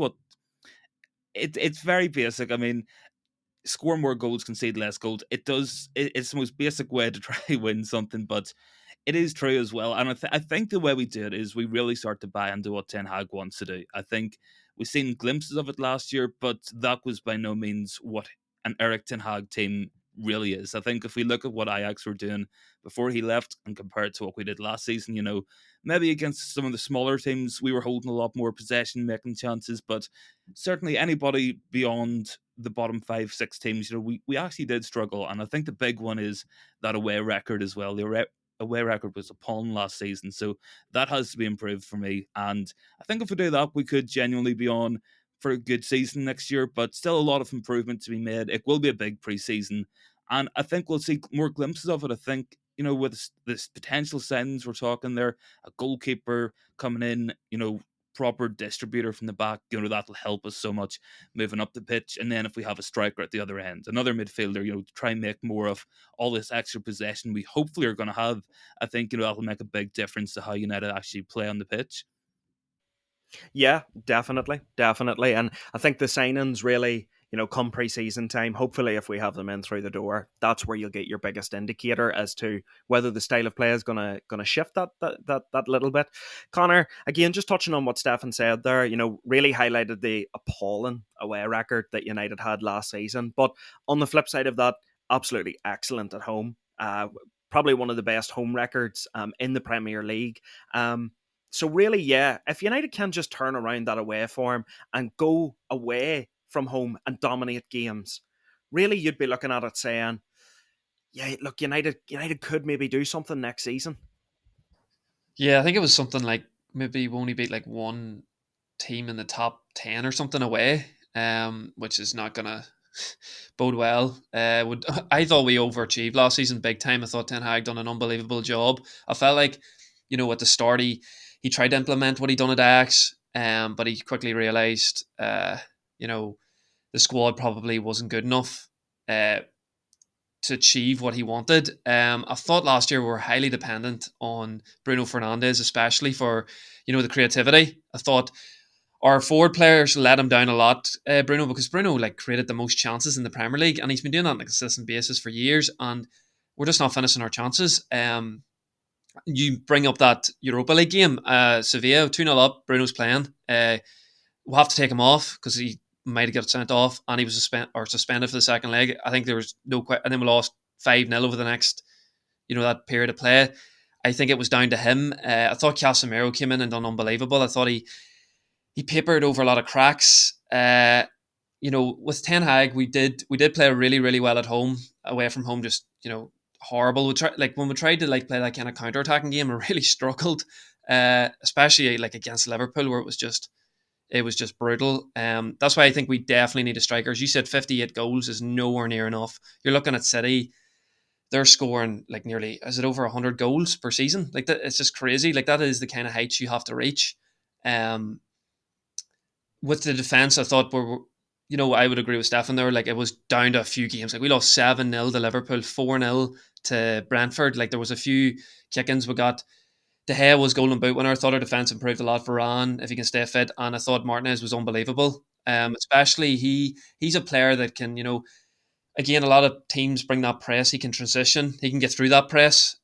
it's very basic. I mean, score more goals, concede less goals. It's the most basic way to try win something, but It is true as well, and I think the way we do it is we really start to buy into what Ten Hag wants to do. I think we've seen glimpses of it last year, but that was by no means what an Eric Ten Hag team really is. I think if we look at what Ajax were doing before he left and compare it to what we did last season, maybe against some of the smaller teams we were holding a lot more possession, making chances, but certainly anybody beyond the bottom 5, 6 teams, we actually did struggle, and I think the big one is that away record as well. The away record was appalling last season, so that has to be improved for me. And I think if we do that, we could genuinely be on for a good season next year. But still, a lot of improvement to be made. It will be a big preseason, and I think we'll see more glimpses of it. I think with this potential signings we're talking there, a goalkeeper coming in, proper distributor from the back, that'll help us so much moving up the pitch. And then if we have a striker at the other end, another midfielder, to try and make more of all this extra possession we hopefully are going to have, I think, that'll make a big difference to how United actually play on the pitch. Yeah, definitely, definitely. And I think the signings really, come pre-season time, hopefully if we have them in through the door, that's where you'll get your biggest indicator as to whether the style of play is gonna shift that little bit. Connor, again, just touching on what Stefan said there, really highlighted the appalling away record that United had last season. But on the flip side of that, absolutely excellent at home. Probably one of the best home records in the Premier League. So really, yeah, if United can just turn around that away form and go away from home and dominate games, really you'd be looking at it saying, yeah, look, United could maybe do something next season. Yeah, I think it was something like maybe we only beat like one team in the top 10 or something away, which is not gonna bode well. I thought we overachieved last season big time. I thought Ten Hag done an unbelievable job. I felt like, at the start he tried to implement what he done at Ajax, but he quickly realised, the squad probably wasn't good enough uh, to achieve what he wanted. I thought last year we were highly dependent on Bruno Fernandes, especially for the creativity. I thought our forward players let him down a lot, Bruno, because Bruno created the most chances in the Premier League, and he's been doing that on a consistent basis for years, and we're just not finishing our chances. You bring up that Europa League game, Sevilla 2-0 up, Bruno's playing. We'll have to take him off because he might have got sent off, and he was suspended for the second leg. I think there was and then we lost 5-0 over the next, that period of play. I think it was down to him. I thought Casemiro came in and done unbelievable. I thought he papered over a lot of cracks. With Ten Hag, we did play really, really well at home. Away from home, just horrible. We tried when we tried to play that kind of counter attacking game, we really struggled, especially against Liverpool, where it was just brutal. That's why I think we definitely need a striker. As you said, 58 goals is nowhere near enough. You're looking at City; they're scoring nearly, is it over 100 goals per season? That, it's just crazy. That is the kind of heights you have to reach. With the defense, I thought I would agree with Stefan there. It was down to a few games. We lost 7-0 to Liverpool, 4-0 to Brentford. There was a few kick-ins we got. De Gea was Golden Boot winner. I thought our defence improved a lot for Varane if he can stay fit, and I thought Martinez was unbelievable. Especially he's a player that can, again, a lot of teams bring that press. He can transition. He can get through that press.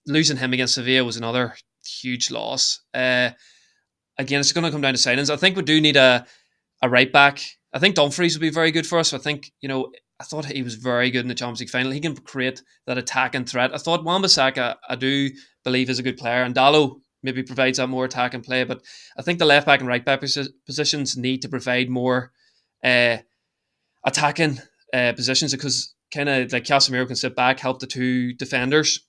Losing him against Sevilla was another huge loss. Again, it's going to come down to signings. I think we do need a right back. I think Dumfries would be very good for us. I think, I thought he was very good in the Champions League final. He can create that attacking threat. I thought Wan-Bissaka, I do believe, is a good player, and Dalot maybe provides that more attack and play. But I think the left back and right back positions need to provide more attacking positions, because kind of Casemiro can sit back, help the two defenders,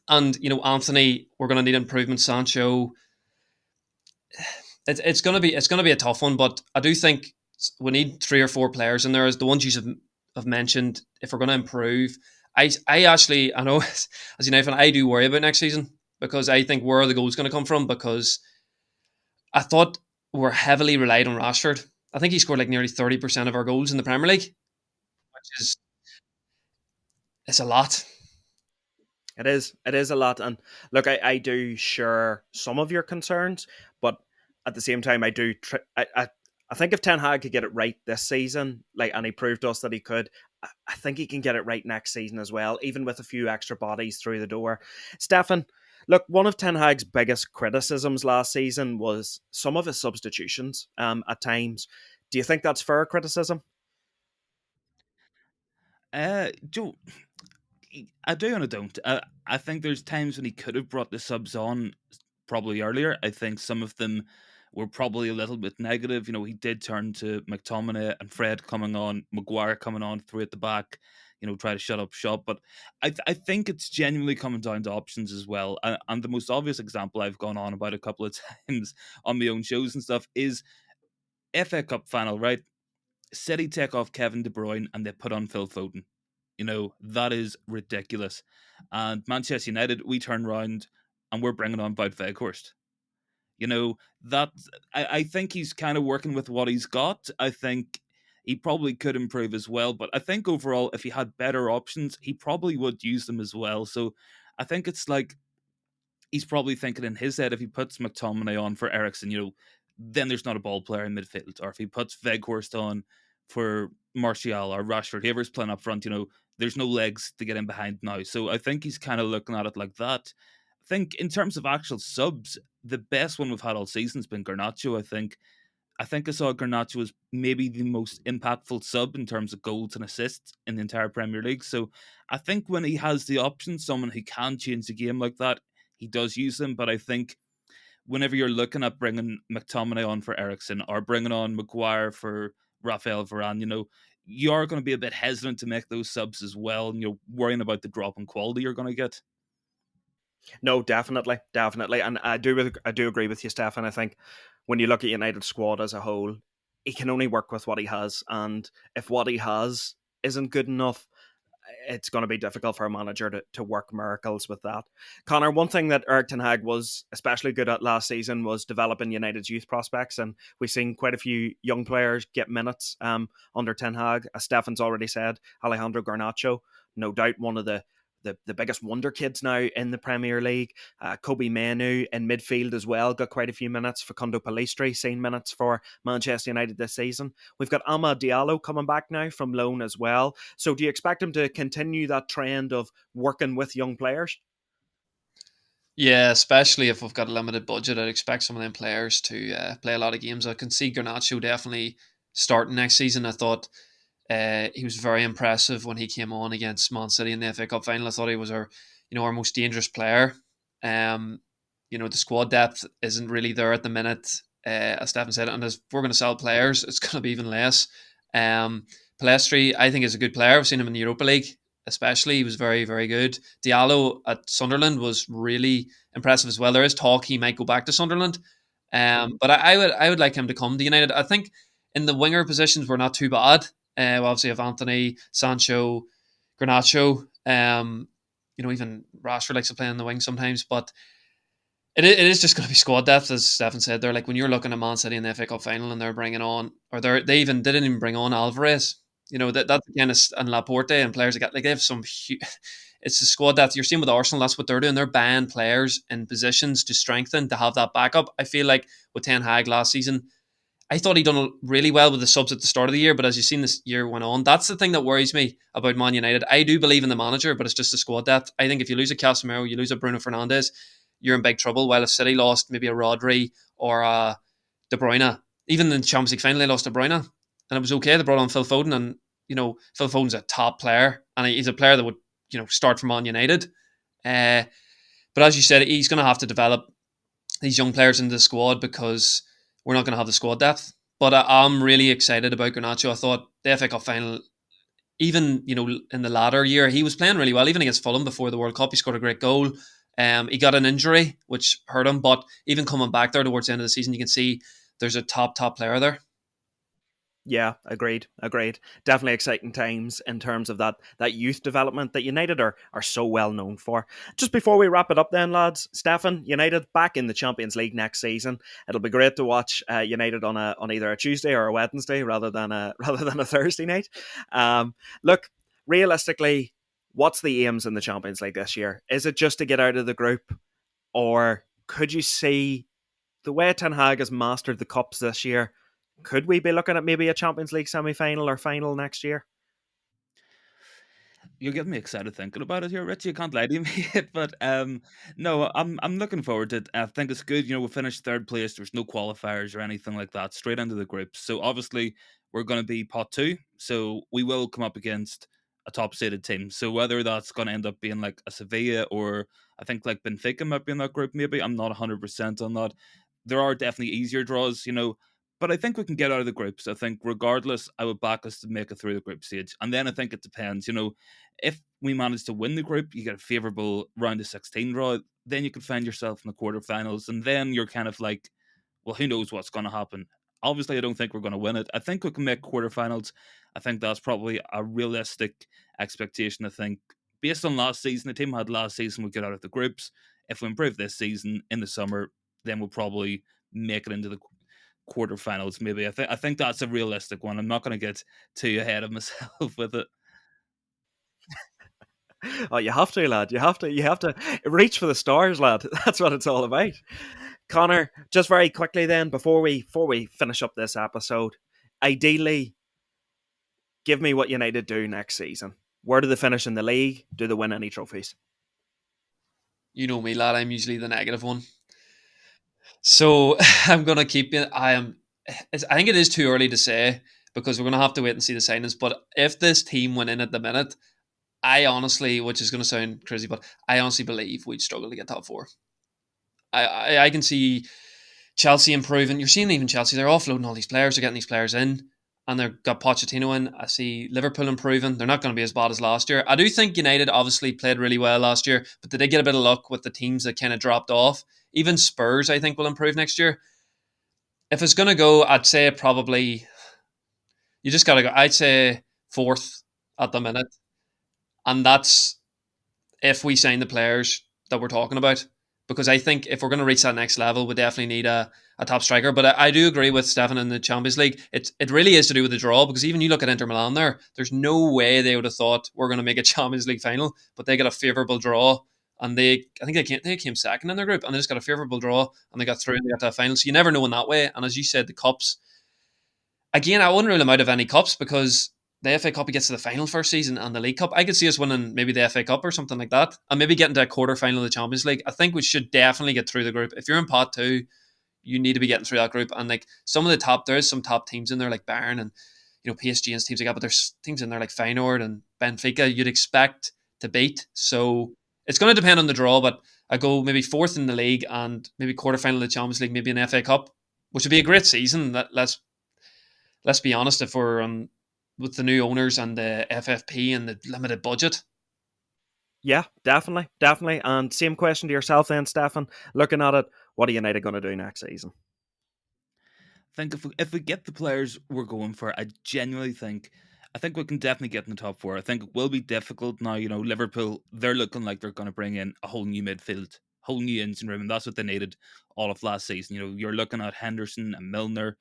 and Anthony, we're going to need improvement. Sancho, it's going to be a tough one, but I do think we need 3 or 4 players in there, as the ones you have mentioned, if we're going to improve. I actually, I know, as you know, I do worry about next season, because I think where are the goals going to come from, because I thought we're heavily relied on Rashford. I think he scored nearly 30% of our goals in the Premier League, which is, it's a lot. It is a lot. And look, I do share some of your concerns, but at the same time, I I think if Ten Hag could get it right this season, and he proved to us that he could, I think he can get it right next season as well, even with a few extra bodies through the door. Stefan, look, one of Ten Hag's biggest criticisms last season was some of his substitutions at times. Do you think that's fair criticism? Joe, I do and I don't. I think there's times when he could have brought the subs on probably earlier. I think some of them were probably a little bit negative. He did turn to McTominay and Fred coming on, Maguire coming on through at the back, try to shut up shop. But I think it's genuinely coming down to options as well. And the most obvious example I've gone on about a couple of times on my own shows and stuff is FA Cup final, right? City take off Kevin De Bruyne and they put on Phil Foden. That is ridiculous. And Manchester United, we turn around and we're bringing on Wout Weghorst. That I think he's kind of working with what he's got. I think he probably could improve as well. But I think overall, if he had better options, he probably would use them as well. So I think it's like he's probably thinking in his head, if he puts McTominay on for Eriksen, then there's not a ball player in midfield. Or if he puts Weghorst on for Martial or Rashford, whoever's playing up front, there's no legs to get in behind now. So I think he's kind of looking at it like that. I think in terms of actual subs, the best one we've had all season has been Garnacho. I think I saw Garnacho as maybe the most impactful sub in terms of goals and assists in the entire Premier League. So I think when he has the option, someone who can change the game like that, he does use them. But I think whenever you're looking at bringing McTominay on for Eriksen or bringing on Maguire for Raphael Varane, you are going to be a bit hesitant to make those subs as well, and you're worrying about the drop in quality you're going to get. No, definitely, and I do agree with you, Stefan. I think when you look at United squad as a whole, he can only work with what he has, and if what he has isn't good enough, it's going to be difficult for a manager to work miracles with that. Connor, one thing that Erik Ten Hag was especially good at last season was developing United's youth prospects, and we've seen quite a few young players get minutes under Ten Hag. As Stefan's already said, Alejandro Garnacho, no doubt one of the biggest wonder kids now in the Premier League. Kobe Manu in midfield as well got quite a few minutes. Facundo Pellistri seen minutes for Manchester United this season. We've got Amad Diallo coming back now from loan as well. So do you expect him to continue that trend of working with young players? Yeah, especially if we've got a limited budget, I'd expect some of them players to play a lot of games. I can see Garnacho definitely starting next season. I thought he was very impressive when he came on against Man City in the FA Cup final. I thought he was our most dangerous player. The squad depth isn't really there at the minute, as Stefan said. And as we're going to sell players, it's going to be even less. Pellistri, I think, is a good player. I've seen him in the Europa League, especially. He was very, very good. Diallo at Sunderland was really impressive as well. There is talk he might go back to Sunderland, but I would like him to come to United. I think in the winger positions we're not too bad. We obviously have Anthony, Sancho, Garnacho. Even Rashford likes to play on the wing sometimes. But it is just going to be squad depth, as Stefan said. They're like when you're looking at Man City in the FA Cup final and they're bringing on, or they even didn't even bring on Alvarez. That's again and Laporte and players that they have some. It's the squad depth you're seeing with Arsenal. That's what they're doing. They're buying players in positions to strengthen to have that backup. I feel like with Ten Hag last season, I thought he'd done really well with the subs at the start of the year, but as you've seen this year went on, that's the thing that worries me about Man United. I do believe in the manager, but it's just the squad depth. I think if you lose a Casemiro, you lose a Bruno Fernandes, you're in big trouble. While if City lost maybe a Rodri or a De Bruyne, even in the Champions League final, they lost De Bruyne, and it was okay. They brought on Phil Foden, and Phil Foden's a top player, and he's a player that would start for Man United. But as you said, he's going to have to develop these young players into the squad because we're not going to have the squad depth. But I'm really excited about Garnacho. I thought the FA Cup final, even in the latter year, he was playing really well. Even against Fulham before the World Cup, he scored a great goal. He got an injury which hurt him, but even coming back there towards the end of the season, you can see there's a top player there. Yeah, agreed. Definitely exciting times in terms of that youth development that United are so well known for. Just before we wrap it up then, lads, Stefan, United back in the Champions League next season. It'll be great to watch United on either a Tuesday or a Wednesday rather than a Thursday night. Look, realistically, what's the aims in the Champions League this year? Is it just to get out of the group, or could you see the way Ten Hag has mastered the cups this year? Could we be looking at maybe a Champions League semi-final or final next year? You're getting me excited thinking about it here, Richie. You can't lie to me, but no, I'm looking forward to it. I think it's good. We finished third place. There's no qualifiers or anything like that. Straight into the groups. So obviously we're going to be pot two. So we will come up against a top seeded team. So whether that's going to end up being like a Sevilla or I think like Benfica might be in that group. Maybe I'm not 100% on that. There are definitely easier draws. But I think we can get out of the groups. I think regardless, I would back us to make it through the group stage. And then I think it depends. If we manage to win the group, you get a favourable round of 16 draw, then you could find yourself in the quarterfinals. And then you're kind of like, well, who knows what's going to happen? Obviously, I don't think we're going to win it. I think we can make quarterfinals. I think that's probably a realistic expectation. I think based on last season, the team had last season, we get out of the groups. If we improve this season in the summer, then we'll probably make it into the quarterfinals. Maybe I think that's a realistic one. I'm not going to get too ahead of myself with it. Oh, you have to, lad. You have to reach for the stars, lad. That's what it's all about. Connor, just very quickly then, before we finish up this episode, ideally, give me what United do next season. Where do they finish in the league? Do they win any trophies? You know me, lad. I'm usually the negative one. So I'm gonna keep it. I think it is too early to say because we're gonna have to wait and see the signings. But if this team went in at the minute, I honestly, which is gonna sound crazy, but I honestly believe we'd struggle to get top four. I can see Chelsea improving. You're seeing even Chelsea; they're offloading all these players. They're getting these players in, and they've got Pochettino in. I see Liverpool improving. They're not going to be as bad as last year. I do think United obviously played really well last year, but they did get a bit of luck with the teams that kind of dropped off. Even Spurs, I think, will improve next year. If it's going to go, I'd say probably you just got to go. I'd say fourth at the minute, and that's if we sign the players that we're talking about. Because I think if we're going to reach that next level, we definitely need a top striker. But I do agree with Stefan in the Champions League. It really is to do with the draw because even you look at Inter Milan there's no way they would have thought we're going to make a Champions League final, but they got a favourable draw. And I think they came second in their group, and they just got a favourable draw, and they got through, and they got to a final. So you never know in that way. And as you said, the cups again, I wouldn't rule them out of any cups because the FA Cup he gets to the final first season and the League Cup. I could see us winning maybe the FA Cup or something like that, and maybe getting to a quarter final of the Champions League. I think we should definitely get through the group. If you're in pot two, you need to be getting through that group. And like some of the top, there's some top teams in there like Bayern and PSG and teams like that. But there's teams in there like Feyenoord and Benfica you'd expect to beat. So it's going to depend on the draw. But I go maybe fourth in the league and maybe quarter final of the Champions League, maybe an FA Cup, which would be a great season. Let's be honest, if we're with the new owners and the FFP and the limited budget. Yeah, definitely. And same question to yourself then, Stefan. Looking at it, what are United going to do next season? I think if we get the players we're going for, I think we can definitely get in the top four. I think it will be difficult now. Liverpool, they're looking like they're going to bring in a whole new midfield, whole new engine room, and that's what they needed all of last season. You're looking at Henderson and Milner,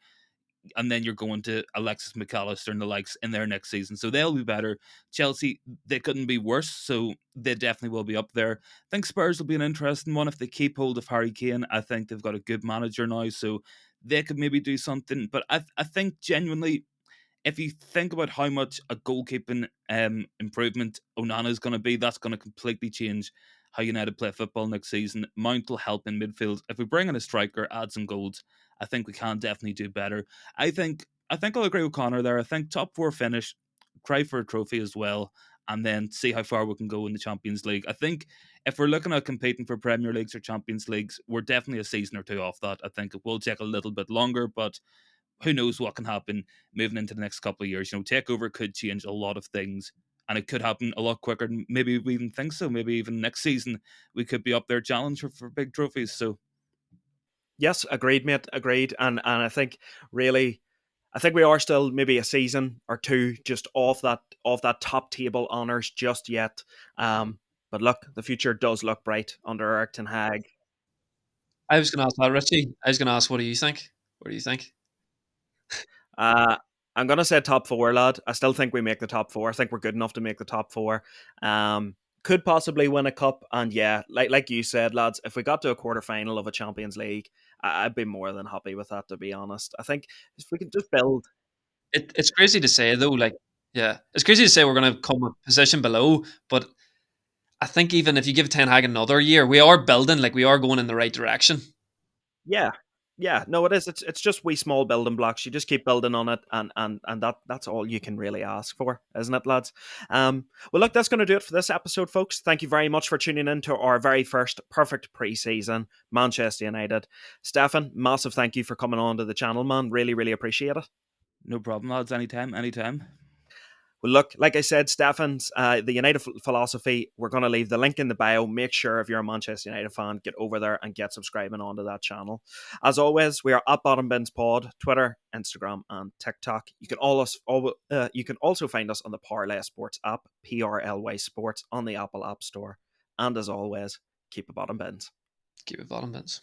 and then you're going to Alexis McAllister and the likes in their next season. So they'll be better. Chelsea, they couldn't be worse, so they definitely will be up there. I think Spurs will be an interesting one if they keep hold of Harry Kane. I think they've got a good manager now, so they could maybe do something. But I think genuinely, if you think about how much a goalkeeping improvement Onana is going to be, that's going to completely change how United play football next season. Mount will help in midfield. If we bring in a striker, add some goals, I think we can definitely do better. I think I'll agree with Connor there. I think top four finish, try for a trophy as well, and then see how far we can go in the Champions League. I think if we're looking at competing for Premier Leagues or Champions Leagues, we're definitely a season or two off that. I think it will take a little bit longer, but who knows what can happen moving into the next couple of years. Takeover could change a lot of things, and it could happen a lot quicker than maybe we even think so. Maybe even next season we could be up there challenging for big trophies. So Yes, agreed, mate. Agreed. And I think we are still maybe a season or two just off that top table honours just yet. But look, the future does look bright under Eric Ten Hag. I was going to ask that, Richie. I was going to ask, what do you think? What do you think? Uh, I'm gonna say top four, lad. I still think we make the top four. I think we're good enough to make the top four. could possibly win a cup. And yeah, like you said, lads, if we got to a quarter final of a Champions League, I'd be more than happy with that, to be honest. I think if we could just build. It's crazy to say though, like yeah, it's crazy to say we're going to come a position below, but I think even if you give Ten Hag another year, we are building, like we are going in the right direction. Yeah. Yeah, no, it is. It's just wee small building blocks. You just keep building on it, and that's all you can really ask for, isn't it, lads? Well, look, that's going to do it for this episode, folks. Thank you very much for tuning in to our very first perfect pre-season Manchester United. Stefan, massive thank you for coming on to the channel, man. Really, really appreciate it. No problem, lads. Anytime, anytime. Well, look, like I said, Stefan's the United philosophy. We're going to leave the link in the bio. Make sure if you're a Manchester United fan, get over there and get subscribing onto that channel. As always, we are at Bottom Bins Pod, Twitter, Instagram, and TikTok. You can also find us on the Parlay Sports app, PRLY Sports, on the Apple App Store. And as always, keep it bottom bins. Keep it bottom bins.